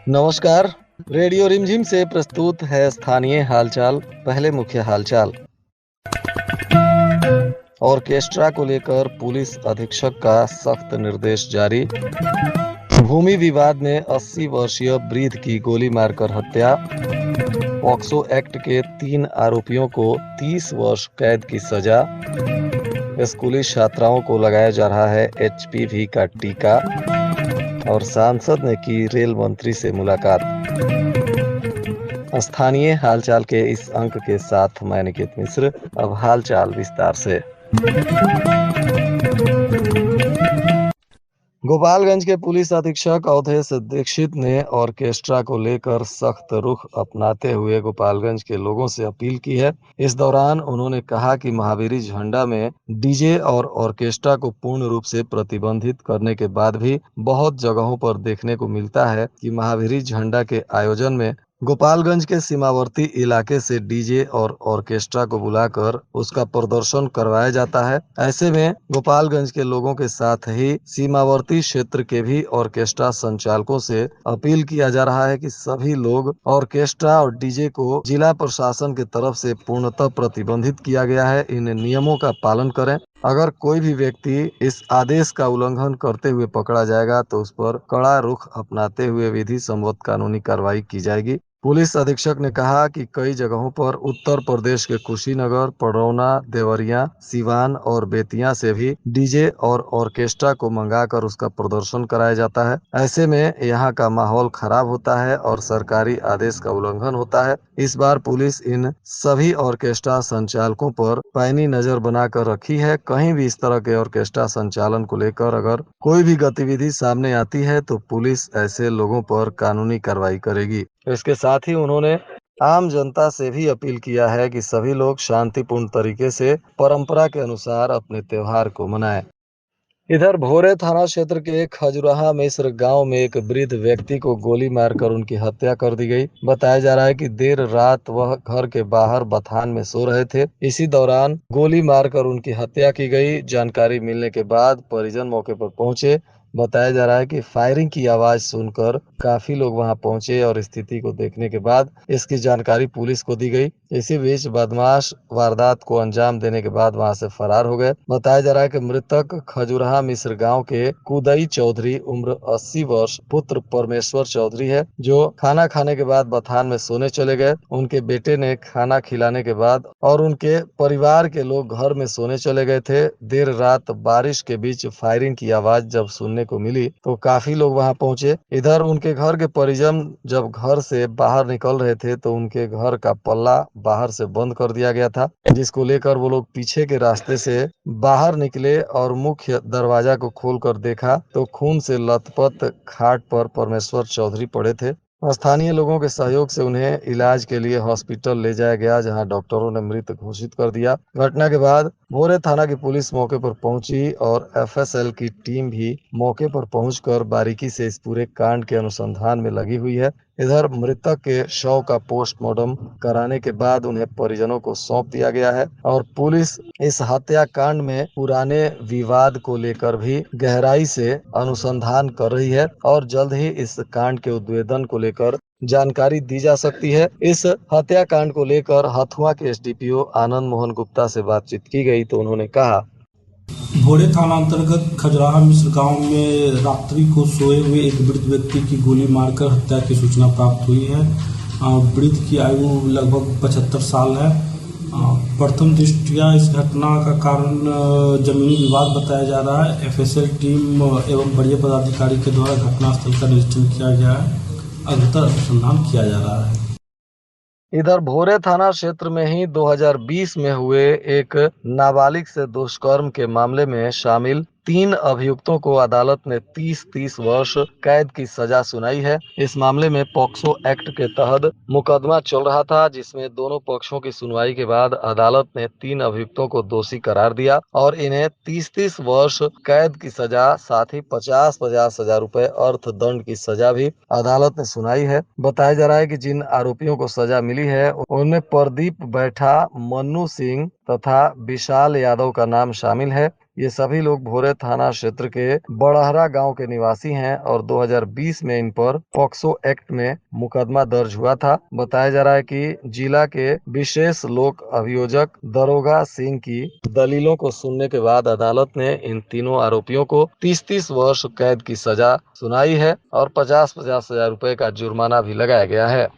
नमस्कार। रेडियो रिमझिम से प्रस्तुत है स्थानीय हालचाल। पहले मुख्य हालचाल। ऑर्केस्ट्रा को लेकर पुलिस अधीक्षक का सख्त निर्देश जारी। भूमि विवाद में 80 वर्षीय वृद्ध की गोली मारकर हत्या। पॉक्सो एक्ट के 3 आरोपियों को 30 वर्ष कैद की सजा। स्कूली छात्राओं को लगाया जा रहा है HPV का टीका। और सांसद ने की रेल मंत्री से मुलाकात। स्थानीय हालचाल के इस अंक के साथ मैं निकेत मिश्र। अब हालचाल विस्तार से। गोपालगंज के पुलिस अधीक्षक अवधेश दीक्षित ने ऑर्केस्ट्रा को लेकर सख्त रुख अपनाते हुए गोपालगंज के लोगों से अपील की है। इस दौरान उन्होंने कहा कि महावीरी झंडा में डीजे और ऑर्केस्ट्रा को पूर्ण रूप से प्रतिबंधित करने के बाद भी बहुत जगहों पर देखने को मिलता है कि महावीरी झंडा के आयोजन में गोपालगंज के सीमावर्ती इलाके से डीजे और ऑर्केस्ट्रा को बुलाकर उसका प्रदर्शन करवाया जाता है। ऐसे में गोपालगंज के लोगों के साथ ही सीमावर्ती क्षेत्र के भी ऑर्केस्ट्रा संचालकों से अपील किया जा रहा है कि सभी लोग ऑर्केस्ट्रा और डीजे को जिला प्रशासन की तरफ से पूर्णतः प्रतिबंधित किया गया है। इन नियमों का पालन करें। अगर कोई भी व्यक्ति इस आदेश का उल्लंघन करते हुए पकड़ा जाएगा तो उस पर कड़ा रुख अपनाते हुए विधि सम्मत कानूनी कार्रवाई की जाएगी। पुलिस अधीक्षक ने कहा कि कई जगहों पर उत्तर प्रदेश के कुशीनगर, पडरौना, देवरिया, सिवान और बेतिया से भी डीजे और ऑर्केस्ट्रा को मंगाकर उसका प्रदर्शन कराया जाता है। ऐसे में यहाँ का माहौल खराब होता है और सरकारी आदेश का उल्लंघन होता है। इस बार पुलिस इन सभी ऑर्केस्ट्रा संचालकों पर पैनी नजर बनाकर रखी है। कहीं भी इस तरह के ऑर्केस्ट्रा संचालन को लेकर अगर कोई भी गतिविधि सामने आती है तो पुलिस ऐसे लोगों पर कानूनी कार्रवाई करेगी। इसके साथ ही उन्होंने आम जनता से भी अपील किया है कि सभी लोग शांतिपूर्ण तरीके से परंपरा के अनुसार अपने त्योहार को मनाएं। इधर भोरे थाना क्षेत्र के खजुराहा मिश्र गांव में एक वृद्ध व्यक्ति को गोली मारकर उनकी हत्या कर दी गई। बताया जा रहा है कि देर रात वह घर के बाहर बथान में सो रहे थे। इसी दौरान गोली मारकर उनकी हत्या की गई। जानकारी मिलने के बाद परिजन मौके पर पहुंचे। बताया जा रहा है कि फायरिंग की आवाज सुनकर काफी लोग वहां पहुंचे और स्थिति को देखने के बाद इसकी जानकारी पुलिस को दी गई। इसी बीच बदमाश वारदात को अंजाम देने के बाद वहां से फरार हो गए। बताया जा रहा है कि मृतक खजुराहा मिश्र गांव के कुदई चौधरी उम्र 80 वर्ष पुत्र परमेश्वर चौधरी है, जो खाना खाने के बाद बथान में सोने चले गए। उनके बेटे ने खाना खिलाने के बाद और उनके परिवार के लोग घर में सोने चले गए थे। देर रात बारिश के बीच फायरिंग की आवाज जब सुनने को मिली तो काफी लोग वहां पहुंचे। इधर उनके घर के परिजन जब घर से बाहर निकल रहे थे तो उनके घर का पल्ला बाहर से बंद कर दिया गया था, जिसको लेकर वो लोग पीछे के रास्ते से बाहर निकले और मुख्य दरवाजा को खोलकर देखा तो खून से लथपथ खाट पर परमेश्वर चौधरी पड़े थे। स्थानीय लोगों के सहयोग से उन्हें इलाज के लिए हॉस्पिटल ले जाया गया, जहां डॉक्टरों ने मृत घोषित कर दिया। घटना के बाद भोरे थाना की पुलिस मौके पर पहुंची और FSL की टीम भी मौके पर पहुंचकर बारीकी से इस पूरे कांड के अनुसंधान में लगी हुई है। इधर मृतक के शव का पोस्टमार्टम कराने के बाद उन्हें परिजनों को सौंप दिया गया है और पुलिस इस हत्याकांड में पुराने विवाद को लेकर भी गहराई से अनुसंधान कर रही है और जल्द ही इस कांड के उद्भेदन को लेकर जानकारी दी जा सकती है। इस हत्याकांड को लेकर हथुआ के SDPO आनंद मोहन गुप्ता से बातचीत की गई तो उन्होंने कहा, भोरे थाना अंतर्गत खजुराहा मिश्र गांव में रात्रि को सोए हुए एक वृद्ध व्यक्ति की गोली मारकर हत्या की सूचना प्राप्त हुई है। वृद्ध की आयु लगभग 75 साल है। प्रथम दृष्टया इस घटना का कारण जमीनी विवाद बताया जा रहा है। FSL टीम एवं वरीय पदाधिकारी के द्वारा घटनास्थल का निरीक्षण किया गया है। अग्रतर अनुसंधान किया जा रहा है। इधर भोरे थाना क्षेत्र में ही 2020 में हुए एक नाबालिग से दुष्कर्म के मामले में शामिल 3 अभियुक्तों को अदालत ने 30-30 वर्ष कैद की सजा सुनाई है। इस मामले में पॉक्सो एक्ट के तहत मुकदमा चल रहा था, जिसमें दोनों पक्षों की सुनवाई के बाद अदालत ने 3 अभियुक्तों को दोषी करार दिया और इन्हें 30-30 वर्ष कैद की सजा साथ ही 50-50 हजार रुपए अर्थदंड की सजा भी अदालत ने सुनाई है। बताया जा रहा है कि जिन आरोपियों को सजा मिली है उनमें प्रदीप बैठा, मन्नू सिंह तथा विशाल यादव का नाम शामिल है। ये सभी लोग भोरे थाना क्षेत्र के बड़हरा गांव के निवासी हैं और 2020 में इन पर पॉक्सो एक्ट में मुकदमा दर्ज हुआ था। बताया जा रहा है कि जिला के विशेष लोक अभियोजक दरोगा सिंह की दलीलों को सुनने के बाद अदालत ने इन तीनों आरोपियों को 30-30 वर्ष कैद की सजा सुनाई है और 50-50 हजार रुपए का जुर्माना भी लगाया गया है।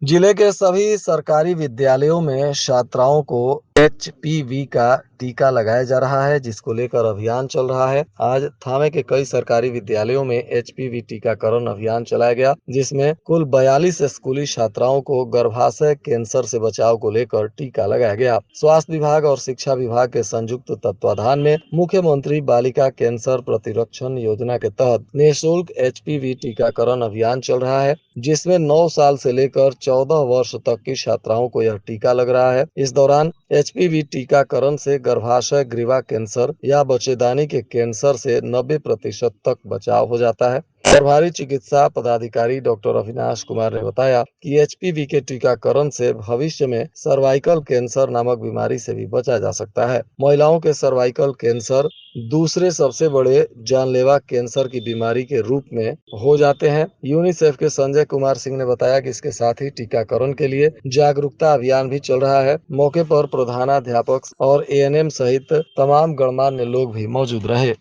जिले के सभी सरकारी विद्यालयों में छात्राओं को एचपीवी का टीका लगाया जा रहा है, जिसको लेकर अभियान चल रहा है। आज थावे के कई सरकारी विद्यालयों में एचपीवी टीकाकरण अभियान चलाया गया, जिसमें कुल 42 स्कूली छात्राओं को गर्भाशय कैंसर से बचाव को लेकर टीका लगाया गया। स्वास्थ्य विभाग और शिक्षा विभाग के संयुक्त तत्वाधान में मुख्यमंत्री बालिका कैंसर प्रतिरक्षण योजना के तहत निःशुल्क एचपीवी टीकाकरण अभियान चल रहा है, जिसमें 9 साल से लेकर 14 वर्ष तक की छात्राओं को यह टीका लग रहा है। इस दौरान एचपीवी टीकाकरण से गर्भाशय ग्रीवा कैंसर या बच्चेदानी के कैंसर से 90% तक बचाव हो जाता है। प्रभारी चिकित्सा पदाधिकारी डॉक्टर अविनाश कुमार ने बताया कि एचपीवी के टीकाकरण से भविष्य में सर्वाइकल कैंसर नामक बीमारी से भी बचा जा सकता है। महिलाओं के सर्वाइकल कैंसर दूसरे सबसे बड़े जानलेवा कैंसर की बीमारी के रूप में हो जाते हैं। यूनिसेफ के संजय कुमार सिंह ने बताया कि इसके साथ ही टीकाकरण के लिए जागरूकता अभियान भी चल रहा है। मौके पर प्रधानाध्यापक और एएनएम सहित तमाम गणमान्य लोग भी मौजूद रहे।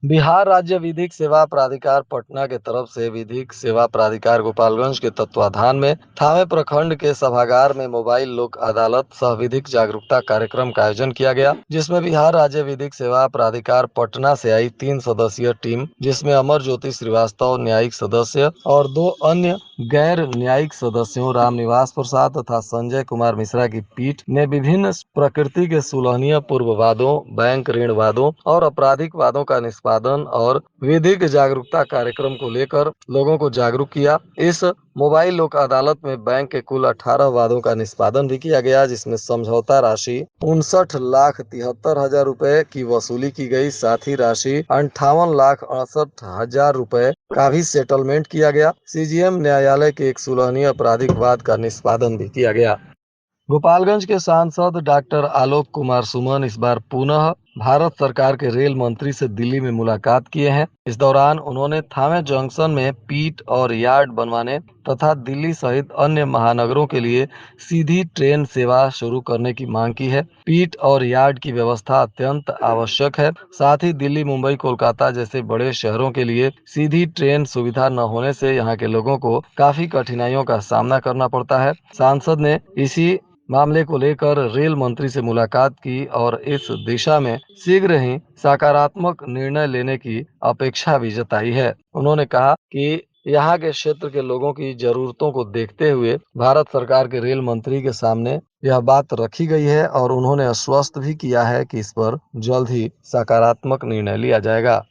बिहार राज्य विधिक सेवा प्राधिकार पटना के तरफ से विधिक सेवा प्राधिकार गोपालगंज के तत्वाधान में थावे प्रखंड के सभागार में मोबाइल लोक अदालत सह विधिक जागरूकता कार्यक्रम का आयोजन किया गया, जिसमें बिहार राज्य विधिक सेवा प्राधिकार पटना से आई 3 सदस्यीय टीम, जिसमें अमर ज्योति श्रीवास्तव न्यायिक सदस्य और 2 अन्य गैर न्यायिक सदस्यों रामनिवास प्रसाद तथा संजय कुमार मिश्रा की पीठ ने विभिन्न प्रकृति के सुलहनीय पूर्व वादों, बैंक ऋण वादों और आपराधिक वादों का निष्पादन और विधिक जागरूकता कार्यक्रम को लेकर लोगों को जागरूक किया। इस मोबाइल लोक अदालत में बैंक के कुल 18 वादों का निष्पादन भी किया गया, जिसमें समझौता राशि 59,73,000 रुपए की वसूली की गई। साथ ही राशि 58,68,000 रुपए का भी सेटलमेंट किया गया। सीजीएम न्यायालय के एक सुलहनीय आपराधिक वाद का निष्पादन भी किया गया। गोपालगंज के सांसद डॉक्टर आलोक कुमार सुमन इस बार पुनः भारत सरकार के रेल मंत्री से दिल्ली में मुलाकात किए हैं। इस दौरान उन्होंने थावे जंक्शन में पीट और यार्ड बनवाने तथा दिल्ली सहित अन्य महानगरों के लिए सीधी ट्रेन सेवा शुरू करने की मांग की है। पीट और यार्ड की व्यवस्था अत्यंत आवश्यक है। साथ ही दिल्ली, मुंबई, कोलकाता जैसे बड़े शहरों के लिए सीधी ट्रेन सुविधा न होने से यहाँ के लोगों को काफी कठिनाइयों का सामना करना पड़ता है। सांसद ने इसी मामले को लेकर रेल मंत्री से मुलाकात की और इस दिशा में शीघ्र ही सकारात्मक निर्णय लेने की अपेक्षा भी जताई है। उन्होंने कहा कि यहाँ के क्षेत्र के लोगों की जरूरतों को देखते हुए भारत सरकार के रेल मंत्री के सामने यह बात रखी गई है और उन्होंने आश्वस्त भी किया है कि इस पर जल्द ही सकारात्मक निर्णय लिया जाएगा।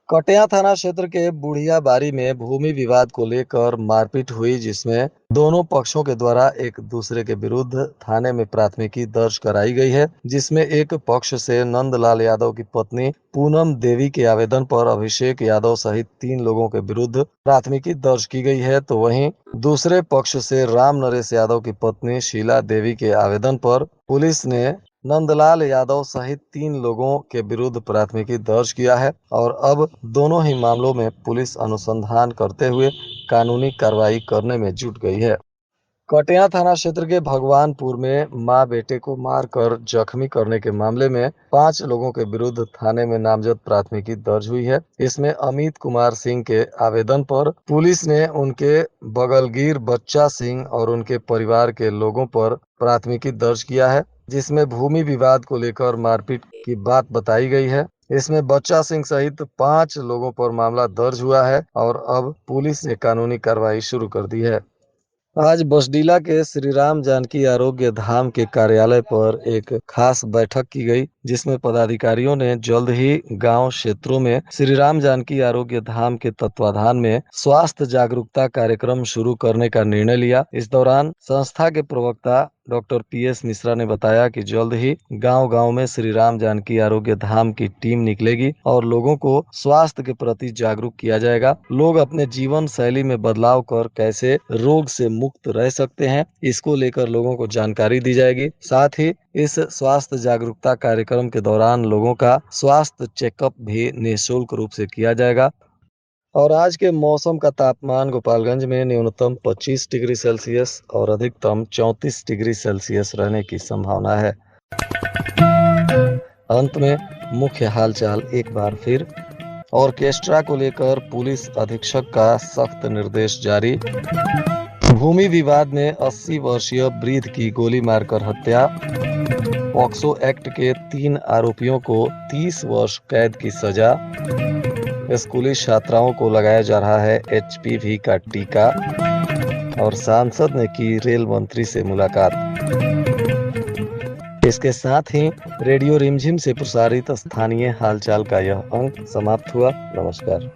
कटिया थाना क्षेत्र के बुढ़िया बारी में भूमि विवाद को लेकर मारपीट हुई, जिसमें दोनों पक्षों के द्वारा एक दूसरे के विरुद्ध थाने में प्राथमिकी दर्ज कराई गई है, जिसमें एक पक्ष से नंदलाल यादव की पत्नी पूनम देवी के आवेदन पर अभिषेक यादव सहित 3 लोगों के विरुद्ध प्राथमिकी दर्ज की गई है, तो वहीं दूसरे पक्ष से राम नरेश यादव की पत्नी शीला देवी के आवेदन पर पुलिस ने नंदलाल यादव सहित 3 लोगों के विरुद्ध प्राथमिकी दर्ज किया है और अब दोनों ही मामलों में पुलिस अनुसंधान करते हुए कानूनी कार्रवाई करने में जुट गई है। कटिया थाना क्षेत्र के भगवानपुर में मां बेटे को मारकर जख्मी करने के मामले में 5 लोगों के विरुद्ध थाने में नामजद प्राथमिकी दर्ज हुई है। इसमें अमित कुमार सिंह के आवेदन पर पुलिस ने उनके बगलगीर बच्चा सिंह और उनके परिवार के लोगों पर प्राथमिकी दर्ज किया है, जिसमें भूमि विवाद को लेकर मारपीट की बात बताई गई है। इसमें बच्चा सिंह सहित 5 लोगों पर मामला दर्ज हुआ है और अब पुलिस ने कानूनी कार्रवाई शुरू कर दी है। आज बसडीला के श्री राम जानकी आरोग्य धाम के कार्यालय पर एक खास बैठक की गई, जिसमें पदाधिकारियों ने जल्द ही गांव क्षेत्रों में श्री राम जानकी आरोग्य धाम के तत्वाधान में स्वास्थ्य जागरूकता कार्यक्रम शुरू करने का निर्णय लिया। इस दौरान संस्था के प्रवक्ता डॉक्टर पीएस मिश्रा ने बताया कि जल्द ही गांव-गांव में श्री राम जानकी आरोग्य धाम की टीम निकलेगी और लोगों को स्वास्थ्य के प्रति जागरूक किया जाएगा। लोग अपने जीवन शैली में बदलाव कर कैसे रोग से मुक्त रह सकते हैं, इसको लेकर लोगों को जानकारी दी जाएगी। साथ ही इस स्वास्थ्य जागरूकता कार्यक्रम के दौरान लोगों का स्वास्थ्य चेकअप भी निःशुल्क रूप से किया जाएगा। और आज के मौसम का तापमान गोपालगंज में न्यूनतम 25 डिग्री सेल्सियस और अधिकतम 34 डिग्री सेल्सियस रहने की संभावना है। अंत में मुख्य हालचाल एक बार फिर। ऑर्केस्ट्रा को लेकर पुलिस अधीक्षक का सख्त निर्देश जारी। भूमि विवाद में 80 वर्षीय वृद्ध की गोली मारकर हत्या। पॉक्सो एक्ट के 3 आरोपियों को 30 वर्ष कैद की सजा। स्कूली छात्राओं को लगाया जा रहा है HPV का टीका। और सांसद ने की रेल मंत्री से मुलाकात। इसके साथ ही रेडियो रिमझिम से प्रसारित स्थानीय हालचाल का यह अंक समाप्त हुआ। नमस्कार।